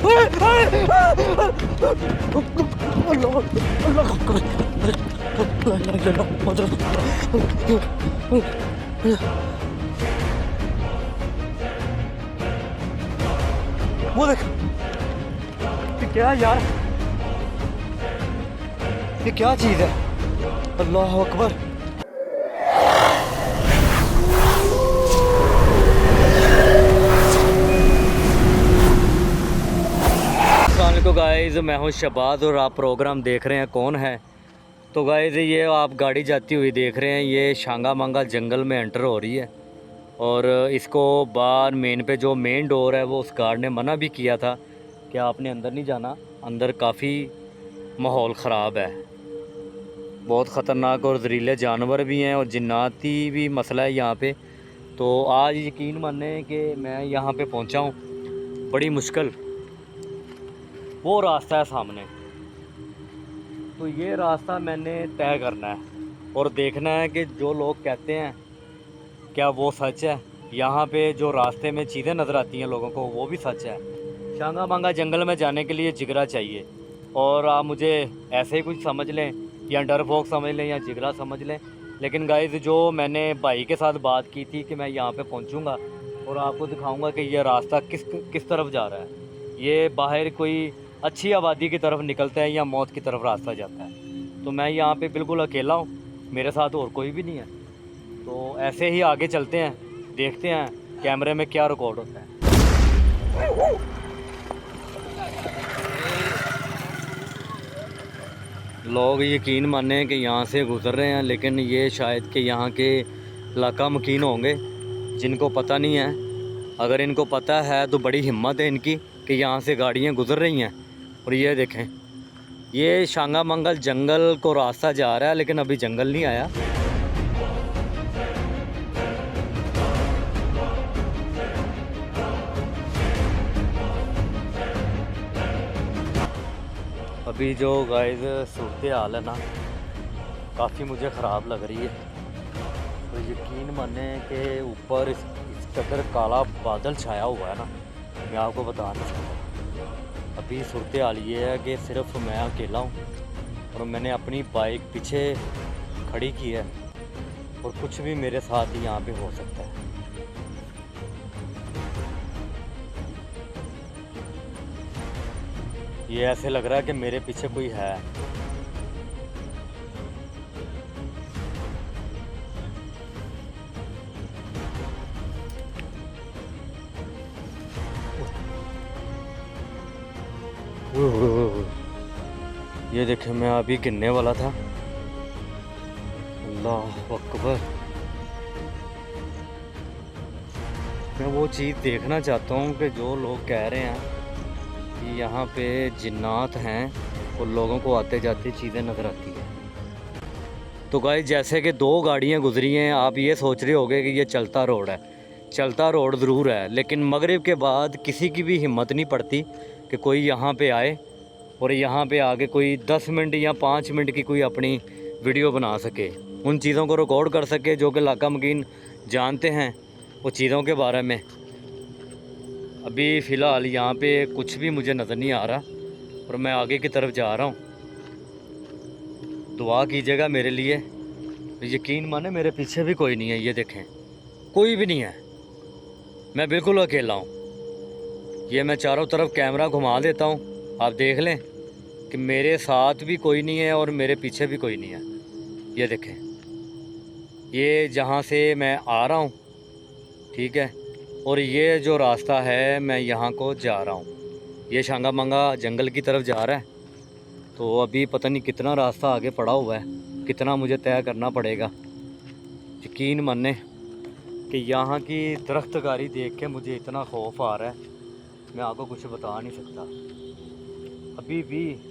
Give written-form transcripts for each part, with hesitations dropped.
वो देख, ये क्या है यार, ये क्या चीज है? अल्लाह अकबर। अस्सलाम गाइज़, मैं हूं शहबाज और आप प्रोग्राम देख रहे हैं कौन है। तो गाइज़ ये आप गाड़ी जाती हुई देख रहे हैं, ये शांगा मांगा जंगल में एंटर हो रही है और इसको बाहर मेन पे जो मेन डोर है वो उस गार्ड ने मना भी किया था कि आपने अंदर नहीं जाना, अंदर काफ़ी माहौल ख़राब है, बहुत ख़तरनाक और ज़हरीले जानवर भी हैं और जिन्नाती भी मसला है यहाँ पे। तो आज यकीन माने कि मैं यहाँ पे पहुँचा हूँ, बड़ी मुश्किल। वो रास्ता है सामने, तो ये रास्ता मैंने तय करना है और देखना है कि जो लोग कहते हैं क्या वो सच है। यहाँ पे जो रास्ते में चीज़ें नज़र आती हैं लोगों को वो भी सच है। शांगा मांगा जंगल में जाने के लिए जिगरा चाहिए, और आप मुझे ऐसे ही कुछ समझ लें या डरपोक समझ लें या जिगरा समझ लें, लेकिन गाइस जो मैंने भाई के साथ बात की थी कि मैं यहाँ पे पहुँचूँगा और आपको दिखाऊँगा कि ये रास्ता किस तरफ जा रहा है, ये बाहर कोई अच्छी आबादी की तरफ निकलता है या मौत की तरफ रास्ता जाता है। तो मैं यहाँ पे बिल्कुल अकेला हूँ, मेरे साथ और कोई भी नहीं है। तो ऐसे ही आगे चलते हैं, देखते हैं कैमरे में क्या रिकॉर्ड होता है। लोग यकीन माने कि यहाँ से गुज़र रहे हैं, लेकिन ये शायद कि यहाँ के इलाका मकीन होंगे जिनको पता नहीं है। अगर इनको पता है तो बड़ी हिम्मत है इनकी कि यहाँ से गाड़ियाँ गुज़र रही हैं। और ये देखें, ये शांगा मंगल जंगल को रास्ता जा रहा है, लेकिन अभी जंगल नहीं आया। अभी जो गाइस सूरत हाल है ना, काफ़ी मुझे ख़राब लग रही है। तो यकीन माने कि ऊपर इस कदर काला बादल छाया हुआ है ना, मैं आपको बता नहीं सकता। अभी सूरत हाल ये है कि सिर्फ मैं अकेला हूँ और मैंने अपनी बाइक पीछे खड़ी की है और कुछ भी मेरे साथ ही यहाँ पे हो सकता है। ये ऐसे लग रहा है कि मेरे पीछे कोई है। ये देखे, मैं अभी गिरने वाला था। अल्लाह अकबर। मैं वो चीज़ देखना चाहता हूँ कि जो लोग कह रहे हैं कि यहाँ पे जिन्नात हैं और लोगों को आते जाते चीज़ें नज़र आती हैं। तो गाइस जैसे कि दो गाड़ियाँ गुजरी हैं, आप ये सोच रहे होगे कि ये चलता रोड है। चलता रोड ज़रूर है, लेकिन मगरिब के बाद किसी की भी हिम्मत नहीं पड़ती कि कोई यहाँ पे आए और यहाँ पे आके कोई 10 मिनट या 5 मिनट की कोई अपनी वीडियो बना सके, उन चीज़ों को रिकॉर्ड कर सके जो कि इलाका मकीन जानते हैं वो चीज़ों के बारे में। अभी फ़िलहाल यहाँ पे कुछ भी मुझे नज़र नहीं आ रहा और मैं आगे की तरफ जा रहा हूँ। दुआ कीजिएगा मेरे लिए। यकीन माने मेरे पीछे भी कोई नहीं है, ये देखें कोई भी नहीं है, मैं बिल्कुल अकेला हूँ। ये मैं चारों तरफ कैमरा घुमा देता हूँ, आप देख लें कि मेरे साथ भी कोई नहीं है और मेरे पीछे भी कोई नहीं है। ये देखें, ये जहाँ से मैं आ रहा हूँ, ठीक है, और ये जो रास्ता है मैं यहाँ को जा रहा हूँ, ये शांगा मांगा जंगल की तरफ जा रहा है। तो अभी पता नहीं कितना रास्ता आगे पड़ा हुआ है, कितना मुझे तय करना पड़ेगा। यकीन माने कि यहाँ की दरख्तकारी देख के मुझे इतना खौफ आ रहा है, मैं आपको कुछ बता नहीं सकता।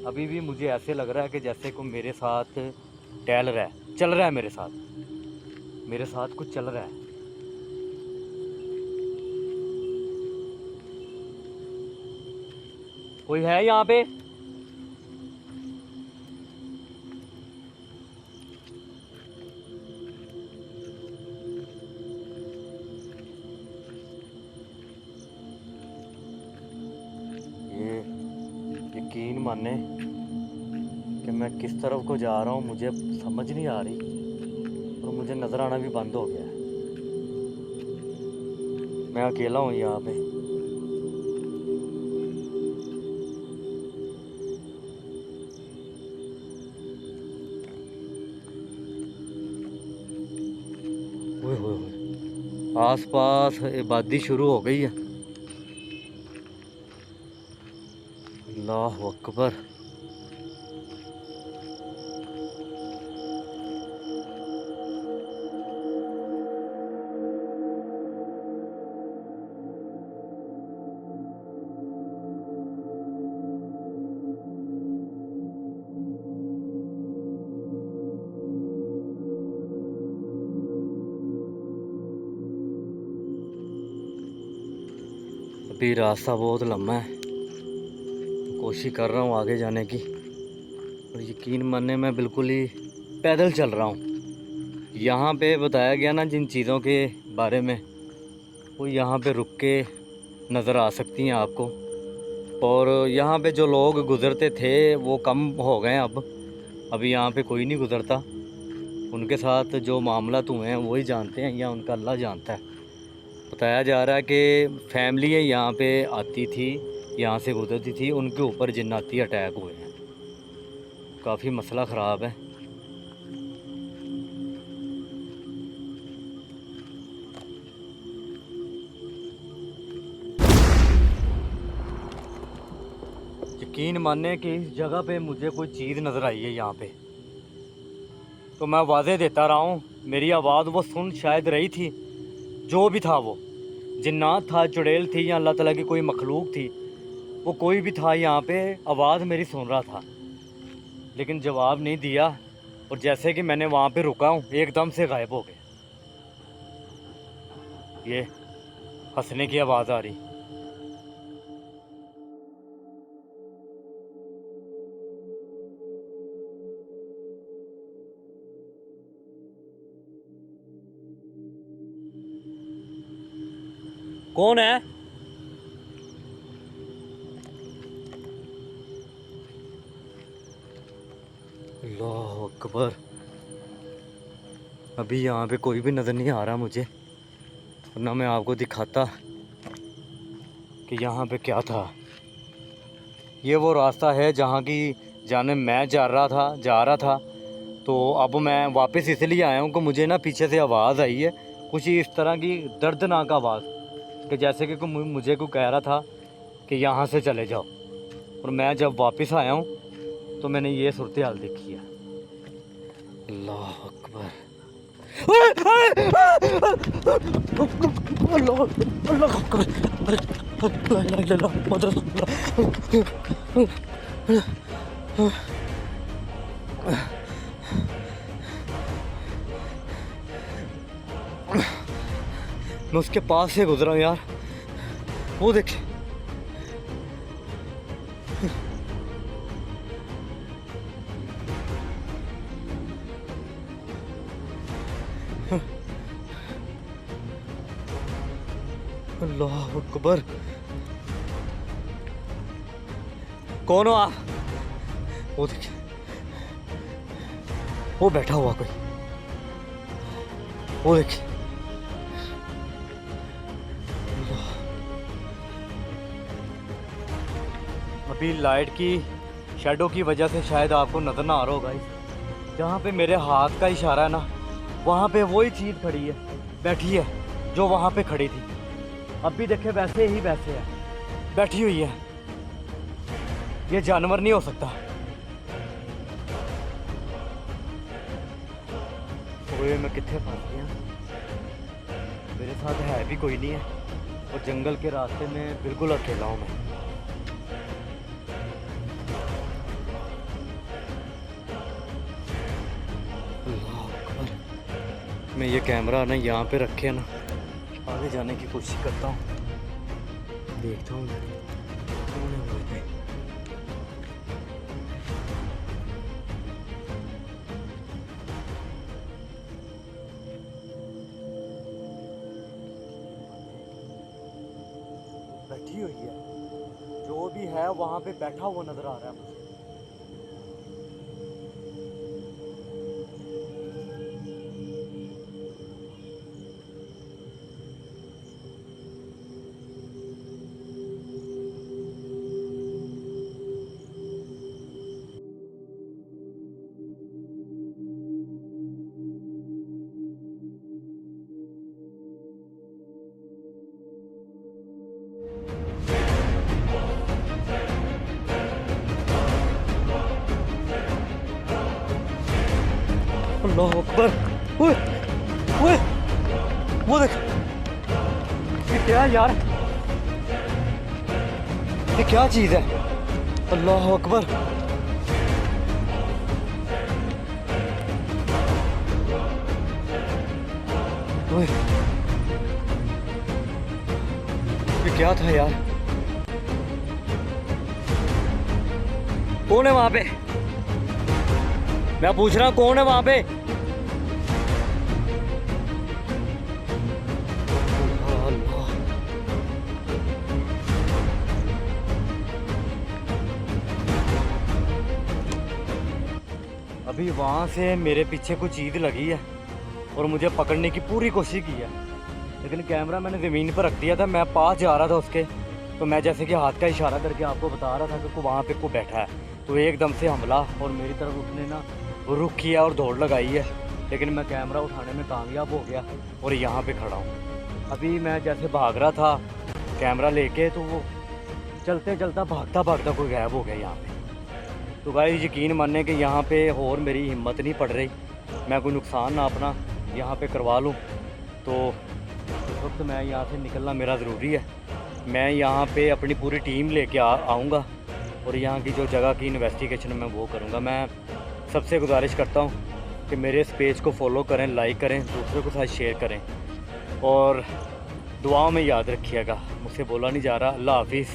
अभी भी मुझे ऐसे लग रहा है कि जैसे कोई मेरे साथ टहल रहा है, चल रहा है, मेरे साथ कुछ चल रहा है। कोई है यहाँ पे? ये माने कि मैं किस तरफ को जा रहा हूँ, मुझे समझ नहीं आ रही और मुझे नज़र आना भी बंद हो गया है। मैं अकेला हूँ यहाँ पे। ओए होए होए, आसपास आबादी शुरू हो गई है। अल्लाह अकबर। अभी रास्ता बहुत लंबा है, कोशिश कर रहा हूँ आगे जाने की, और यकीन माने मैं बिल्कुल ही पैदल चल रहा हूँ। यहाँ पे बताया गया ना जिन चीज़ों के बारे में, वो यहाँ पे रुक के नज़र आ सकती हैं आपको। और यहाँ पे जो लोग गुज़रते थे वो कम हो गए हैं अब यहाँ पे कोई नहीं गुज़रता। उनके साथ जो मामलात हुए हैं वही जानते हैं या उनका अल्लाह जानता है। बताया जा रहा है कि फैमिली यहाँ पे आती थी, यहाँ से गुजरती थी, उनके ऊपर जिन्नाती अटैक हुए हैं। काफ़ी मसला ख़राब है। यकीन माने कि इस जगह पे मुझे कोई चीज़ नज़र आई है यहाँ पे, तो मैं वादे देता रहा हूँ। मेरी आवाज़ वो सुन शायद रही थी, जो भी था वो जिन्नात था, चुड़ैल थी या अल्लाह ताला की कोई मखलूक थी, वो कोई भी था यहाँ पे आवाज़ मेरी सुन रहा था, लेकिन जवाब नहीं दिया। और जैसे कि मैंने वहाँ पे रुका हूँ एकदम से गायब हो गए। ये हंसने की आवाज़ आ रही। कौन है? अल्लाह अकबर। अभी यहाँ पे कोई भी नज़र नहीं आ रहा मुझे, वरना मैं आपको दिखाता कि यहाँ पे क्या था। ये वो रास्ता है जहाँ की जाने मैं जा रहा था। तो अब मैं वापस इसलिए आया हूँ कि मुझे ना पीछे से आवाज़ आई है, कुछ इस तरह की दर्दनाक आवाज़, कि जैसे कि मुझे कोई कह रहा था कि यहाँ से चले जाओ। और मैं जब वापस आया हूँ तो मैंने ये सूरत हाल देखी है। अल्लाह अकबर। अल्लाह अल्लाह अकबर। मैं उसके पास से गुजरा हूँ यार, वो देखे। अल्लाह अकबर। कौन हो आप? वो देखिए, वो बैठा हुआ कोई, वो देखिए। अभी लाइट की शैडो की वजह से शायद आपको नज़र ना आ रहा होगा। जहाँ पे मेरे हाथ का इशारा है ना, वहाँ पे वही चीज़ खड़ी है, बैठी है, जो वहाँ पे खड़ी थी। अब भी देखे वैसे ही वैसे है, बैठी हुई है। ये जानवर नहीं हो सकता। ओए मैं कितने फंस गया, मेरे साथ है भी कोई नहीं है, और जंगल के रास्ते में बिल्कुल अकेला हूँ मैं। मैं ये कैमरा ना यहाँ पे रखे ना, आगे जाने की कोशिश करता हूँ, देखता हूँ कौन है वो पे। बैठी हुई है, जो भी है वहाँ पे बैठा हुआ नज़र आ रहा है मुझे। अल्लाह अकबर। ओए ओए वो देख, ये क्या है यार, ये क्या चीज़ है? अल्लाह अकबर। ओए ये क्या था यार? कौन है वहां पे? मैं पूछ रहा हूँ कौन है वहां पे? अभी वहाँ से मेरे पीछे कुछ चीज़ लगी है और मुझे पकड़ने की पूरी कोशिश की है, लेकिन कैमरा मैंने ज़मीन पर रख दिया था। मैं पास जा रहा था उसके, तो मैं जैसे कि हाथ का इशारा करके आपको बता रहा था कि वहाँ पे को बैठा है, तो एकदम से हमला और मेरी तरफ उसने ना रुख किया और दौड़ लगाई है। लेकिन मैं कैमरा उठाने में कामयाब हो गया और यहाँ पर खड़ा हूँ। अभी मैं जैसे भाग रहा था कैमरा लेके, तो वो चलते चलता भागता भागता कोई गायब हो गया यहाँ पे। तो गाइस यकीन मानने कि यहाँ पे और मेरी हिम्मत नहीं पड़ रही, मैं कोई नुकसान ना अपना यहाँ पे करवा लूँ। तो इस वक्त मैं यहाँ से निकलना मेरा ज़रूरी है। मैं यहाँ पे अपनी पूरी टीम लेके आऊँगा और यहाँ की जो जगह की इन्वेस्टिगेशन मैं वो करूँगा। मैं सबसे गुजारिश करता हूँ कि मेरे इस पेज को फॉलो करें, लाइक करें, दूसरों के साथ शेयर करें और दुआओं में याद रखिएगा। मुझसे बोला नहीं जा रहा। अल्लाह हाफिज़।